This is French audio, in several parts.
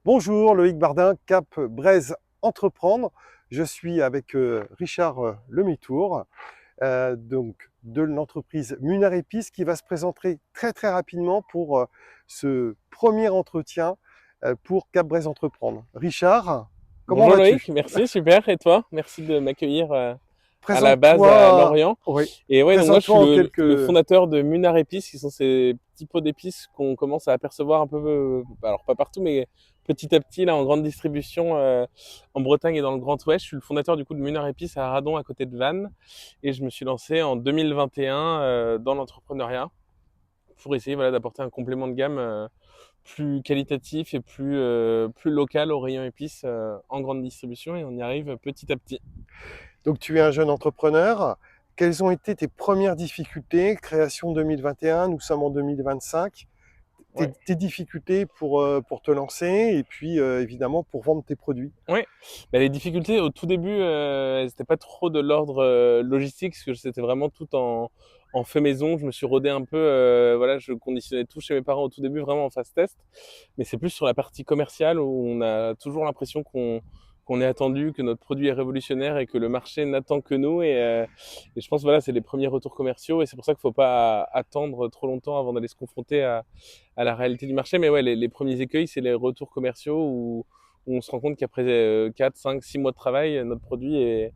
Bonjour, Loïc Bardin, Cap Braise Entreprendre. Je suis avec Richard Lemitour, donc de l'entreprise Munar Épices qui va se présenter très rapidement pour ce premier entretien pour Cap Braise Entreprendre. Richard, comment Bonjour Loïc, vas-tu? merci, super. Et toi? Merci de m'accueillir à la base à Présente-toi, Lorient. oui, Et ouais, donc moi je présente-toi suis en le quelques... fondateur de Munar Épices, qui sont ces petits pots d'épices qu'on commence à apercevoir un peu, alors pas partout, mais petit à petit là en grande distribution en Bretagne et dans le Grand Ouest. Je suis le fondateur du coup de Munar Épices à Radon à côté de Vannes, et je me suis lancé en 2021 dans l'entrepreneuriat pour essayer voilà d'apporter un complément de gamme plus qualitatif et plus local au rayon épices en grande distribution, et on y arrive petit à petit. Donc tu es un jeune entrepreneur. Quelles ont été tes premières difficultés? Création 2021, nous sommes en 2025. Ouais. Tes difficultés pour te lancer et puis évidemment pour vendre tes produits. Ouais. Bah, les difficultés au tout début, elles étaient pas trop de l'ordre logistique, parce que c'était vraiment tout en fait maison. Je me suis rodé un peu, voilà, je conditionnais tout chez mes parents au tout début, vraiment en phase test. Mais c'est plus sur la partie commerciale où on a toujours l'impression qu'on est attendu, que notre produit est révolutionnaire et que le marché n'attend que nous. Et je pense voilà, c'est les premiers retours commerciaux, et c'est pour ça qu'il faut pas attendre trop longtemps avant d'aller se confronter à la réalité du marché. Mais ouais, les premiers écueils, c'est les retours commerciaux où on se rend compte qu'après 4, 5, 6 mois de travail, notre produit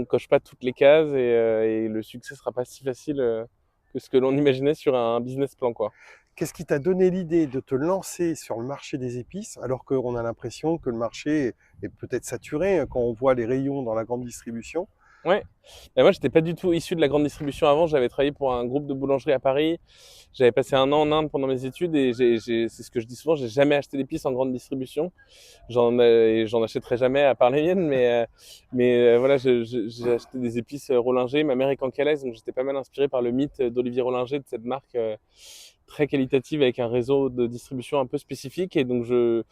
coche pas toutes les cases, et le succès sera pas si facile que ce que l'on imaginait sur un business plan, quoi. Qu'est-ce qui t'a donné l'idée de te lancer sur le marché des épices alors qu'on a l'impression que le marché est peut-être saturé quand on voit les rayons dans la grande distribution? Ouais. Et moi, j'étais pas du tout issu de la grande distribution avant. J'avais travaillé pour un groupe de boulangerie à Paris. J'avais passé un an en Inde pendant mes études, et c'est ce que je dis souvent, j'ai jamais acheté d'épices en grande distribution. J'en achèterai jamais à part les miennes, mais voilà, j'ai acheté des épices Rollinger. Ma mère est cancalaise, donc j'étais pas mal inspiré par le mythe d'Olivier Rollinger, de cette marque très qualitative avec un réseau de distribution un peu spécifique. Et donc je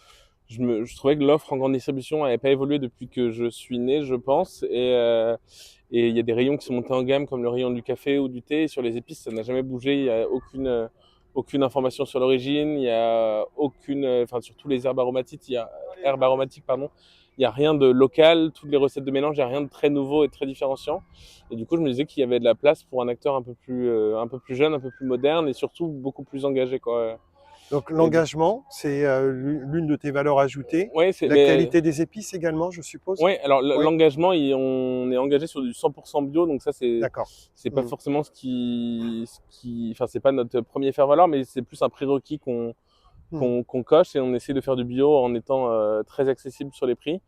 trouvais que l'offre en grande distribution n'avait pas évolué depuis que je suis né, je pense. Et il y a des rayons qui sont montés en gamme, comme le rayon du café ou du thé. Sur les épices, ça n'a jamais bougé. Il y a aucune information sur l'origine. Il y a aucune, enfin sur tous les herbes aromatiques, pardon. Il y a rien de local. Toutes les recettes de mélange, il y a rien de très nouveau et très différenciant. Et du coup, je me disais qu'il y avait de la place pour un acteur un peu plus jeune, un peu plus moderne, et surtout beaucoup plus engagé, quoi. Donc Et du l'engagement, c'est l'une de tes valeurs ajoutées. Ouais, La qualité des épices également, je suppose? ouais, alors Oui, l'engagement, on est engagé sur du 100% bio, donc ça d'accord. c'est pas Hmm. forcément enfin c'est pas notre premier faire-valoir, mais c'est plus un prérequis Hmm. qu'on coche, et on essaie de faire du bio en étant très accessible sur les prix,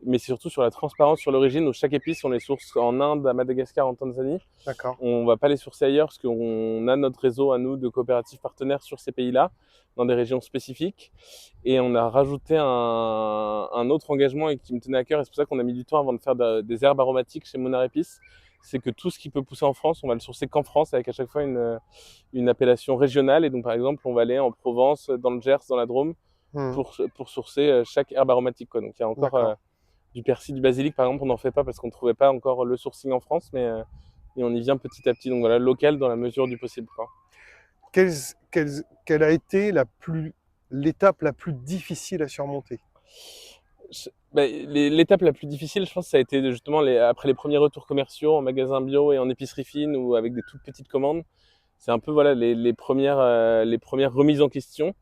mais c'est surtout sur la transparence sur l'origine, où chaque épice, on les source en Inde, à Madagascar, en Tanzanie. D'accord. On va pas les sourcer ailleurs, parce qu'on a notre réseau à nous de coopératives partenaires sur ces pays-là, dans des régions spécifiques. Et on a rajouté un autre engagement, et qui me tenait à cœur, et c'est pour ça qu'on a mis du temps avant de faire des herbes aromatiques chez Monar Épices. C'est que tout ce qui peut pousser en France, on va le sourcer qu'en France, avec à chaque fois une appellation régionale. Et donc, par exemple, on va aller en Provence, dans le Gers, dans la Drôme, Hmm. pour sourcer chaque herbe aromatique, quoi. Donc, il y a encore D'accord. du persil, du basilic, par exemple, on n'en fait pas parce qu'on ne trouvait pas encore le sourcing en France, mais on y vient petit à petit. Donc voilà, local dans la mesure du possible, quoi. Quelle a été l'étape la plus difficile à surmonter? L'étape la plus difficile, je pense, ça a été justement après les premiers retours commerciaux en magasin bio et en épicerie fine, ou avec des toutes petites commandes. C'est un peu voilà les premières remises en question.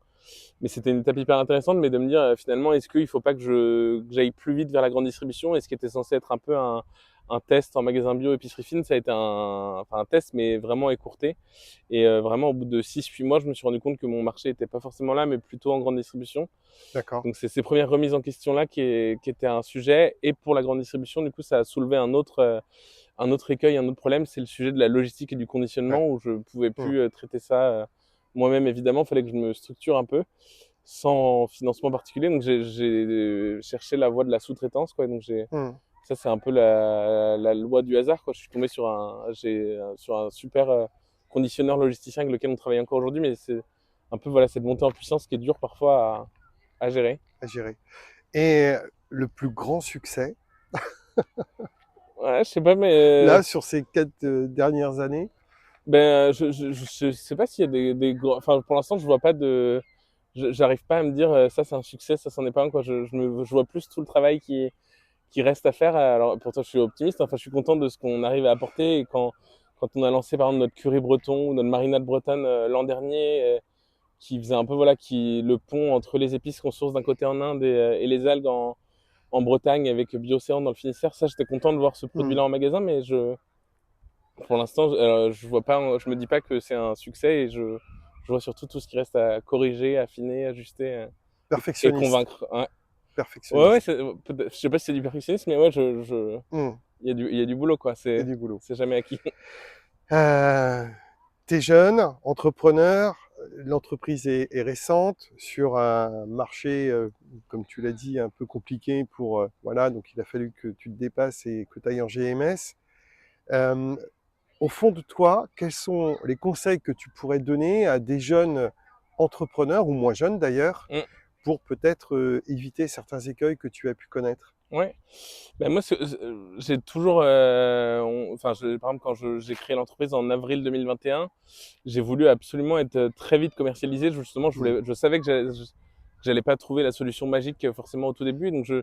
Mais c'était une étape hyper intéressante, mais de me dire finalement, est-ce qu'il ne faut pas que j'aille plus vite vers la grande distribution? Et ce qui était censé être un peu un test en magasin bio, épicerie fine, ça a été enfin un test, mais vraiment écourté. Et vraiment, au bout de 6, 8 mois, je me suis rendu compte que mon marché n'était pas forcément là, mais plutôt en grande distribution. D'accord. Donc c'est ces premières remises en question-là qui étaient un sujet. Et pour la grande distribution, du coup, ça a soulevé un autre écueil, un autre problème, c'est le sujet de la logistique et du Ouais. conditionnement, où je pouvais Hmm. plus traiter ça moi-même, évidemment. Il fallait que je me structure un peu sans financement particulier. Donc j'ai cherché la voie de la sous-traitance, quoi. Donc Hmm. ça, c'est un peu la loi du hasard, quoi. Je suis tombé sur un super conditionneur logisticien avec lequel on travaille encore aujourd'hui, mais c'est un peu voilà cette montée en puissance qui est dure parfois à gérer. À gérer. Et le plus grand succès, Ouais, je sais pas, mais là, sur ces 4 dernières années? ben je sais pas s'il y a enfin pour l'instant je vois pas j'arrive pas à me dire ça c'est un succès, ça c'en est pas un, quoi. Je vois plus tout le travail qui reste à faire. Alors pourtant je suis optimiste, enfin je suis content de ce qu'on arrive à apporter. Et quand on a lancé par exemple notre curry breton ou notre marinade bretonne l'an dernier, qui faisait un peu voilà qui le pont entre les épices qu'on source d'un côté en Inde et les algues en Bretagne avec Biocéan dans le Finistère, ça j'étais content de voir ce Hmm. produit-là en magasin, mais pour l'instant je vois pas, je me dis pas que c'est un succès et je vois surtout tout ce qui reste à corriger, affiner, ajuster et Perfectionniste. convaincre. Ouais, ouais, Perfectionniste. je sais pas si c'est du perfectionnisme, mais ouais, Hmm. il y a du boulot, quoi. Il y a du boulot. C'est jamais acquis. Euh, T'es jeune, entrepreneur, l'entreprise est récente sur un marché, comme tu l'as dit, un peu compliqué pour, voilà, donc il a fallu que tu te dépasses et que tu ailles en GMS. Euh, Au fond de toi, quels sont les conseils que tu pourrais donner à des jeunes entrepreneurs, ou moins jeunes d'ailleurs, Mm, pour peut-être éviter certains écueils que tu as pu connaître? ouais. Ben moi, j'ai toujours, par exemple, quand j'ai créé l'entreprise en avril 2021, j'ai voulu absolument être très vite commercialisé. Justement, Hmm. je savais que j'allais pas trouver la solution magique forcément au tout début. Donc, je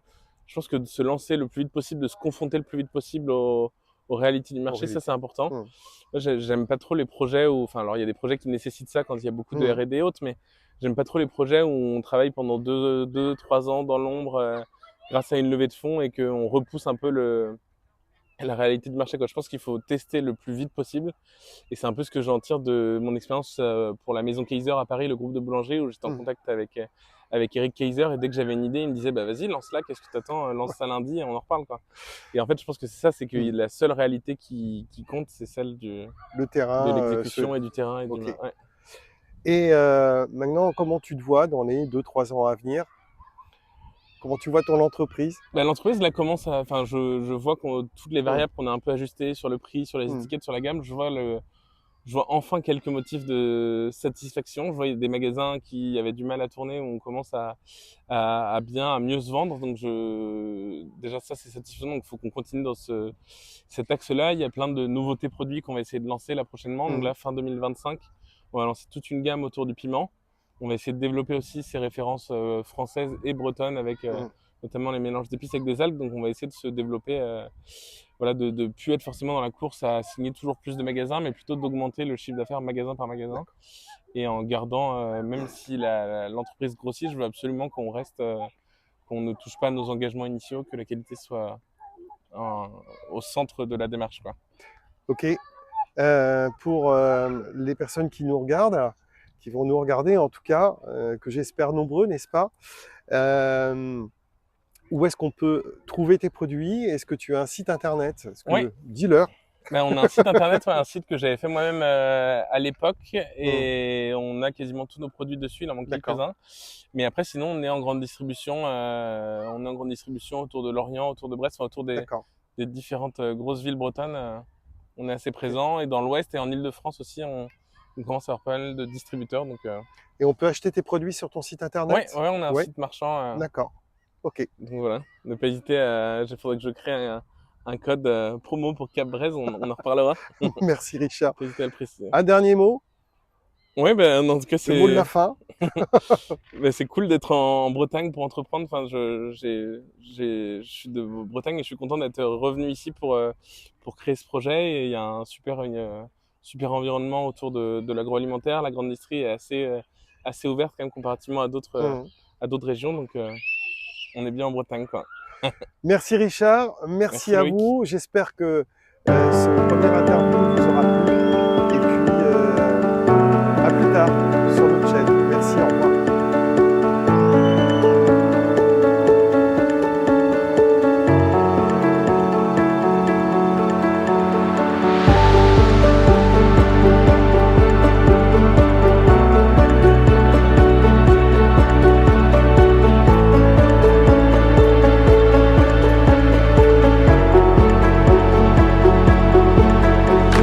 pense que de se lancer le plus vite possible, de se confronter le plus vite possible aux réalités du En marché, ça c'est réalité. important. Hmm. Moi, j'aime pas trop les projets où, enfin, alors il y a des projets qui nécessitent ça quand il y a beaucoup de Hmm. R&D et autres, mais j'aime pas trop les projets où on travaille pendant 3 ans dans l'ombre grâce à une levée de fonds et qu'on repousse un peu la réalité du marché, quoi. Je pense qu'il faut tester le plus vite possible et c'est un peu ce que j'en tire de mon expérience pour la maison Kaiser à Paris, le groupe de boulangerie où j'étais en Hmm. contact avec Eric Kaiser et dès que j'avais une idée, il me disait bah vas-y lance-la, qu'est-ce que t'attends, lance ça lundi et on en reparle, quoi. Et en fait, je pense que c'est ça, c'est que Hmm. la seule réalité qui compte, c'est celle Le de terrain, l'exécution et du terrain et de ok. l'humain. Ouais. Et maintenant, comment tu te vois dans les 2, 3 ans à venir? Comment tu vois ton entreprise? Bah, l'entreprise là commence à, enfin je vois toutes les Hmm. variables qu'on a un peu ajustées sur le prix, sur les Hmm. étiquettes, sur la gamme, je vois enfin quelques motifs de satisfaction. Je vois des magasins qui avaient du mal à tourner où on commence à mieux se vendre. Donc déjà ça c'est satisfaisant. Donc il faut qu'on continue dans cet axe-là. Il y a plein de nouveautés produits qu'on va essayer de lancer là prochainement. Donc Hmm. là fin 2025, on va lancer toute une gamme autour du piment. On va essayer de développer aussi ces références françaises et bretonnes avec Hmm. notamment les mélanges d'épices avec des algues. Donc on va essayer de se développer voilà, de plus être forcément dans la course à signer toujours plus de magasins, mais plutôt d'augmenter le chiffre d'affaires magasin par magasin. D'accord. Et en gardant, même si l'entreprise grossit, je veux absolument qu'on reste, qu'on ne touche pas à nos engagements initiaux, que la qualité soit en- au centre de la démarche, quoi. Ok. Pour les personnes qui nous regardent, qui vont nous regarder en tout cas, que j'espère nombreux, n'est-ce pas? Euh, Où est-ce qu'on peut trouver tes produits? Est-ce que tu as un site internet? Est-ce Ouais, que dis-leur. ben, on a un site internet, ouais, un site que j'avais fait moi-même à l'époque, Hmm. et on a quasiment tous nos produits dessus, il en manque D'accord, quelques-uns. Mais après, sinon, on est en grande distribution autour de Lorient, autour de Brest, enfin, autour d'accord. des différentes grosses villes bretonnes. On est assez Ok. présent et dans l'Ouest et en Île-de-France aussi, on commence à avoir pas mal de distributeurs. Donc, Et on peut acheter tes produits sur ton site internet? ouais, on a un Ouais, site marchand. d'accord. Ok. Donc voilà, ne pas hésiter. Il faudrait que je crée un code promo pour Cap Braise. On en reparlera. Merci Richard. Pas hésiter à le préciser. Un dernier mot, Ouais, ben en tout cas, le mot de la fin. c'est cool d'être en Bretagne pour entreprendre. Enfin, je suis de Bretagne et je suis content d'être revenu ici pour créer ce projet. Et il y a super environnement autour de l'agroalimentaire. La grande industrie est assez ouverte quand même comparativement Hmm. à d'autres régions. Donc, on est bien en Bretagne, quoi. Merci Richard, merci Merci à Loïc. vous. J'espère que ce premier interview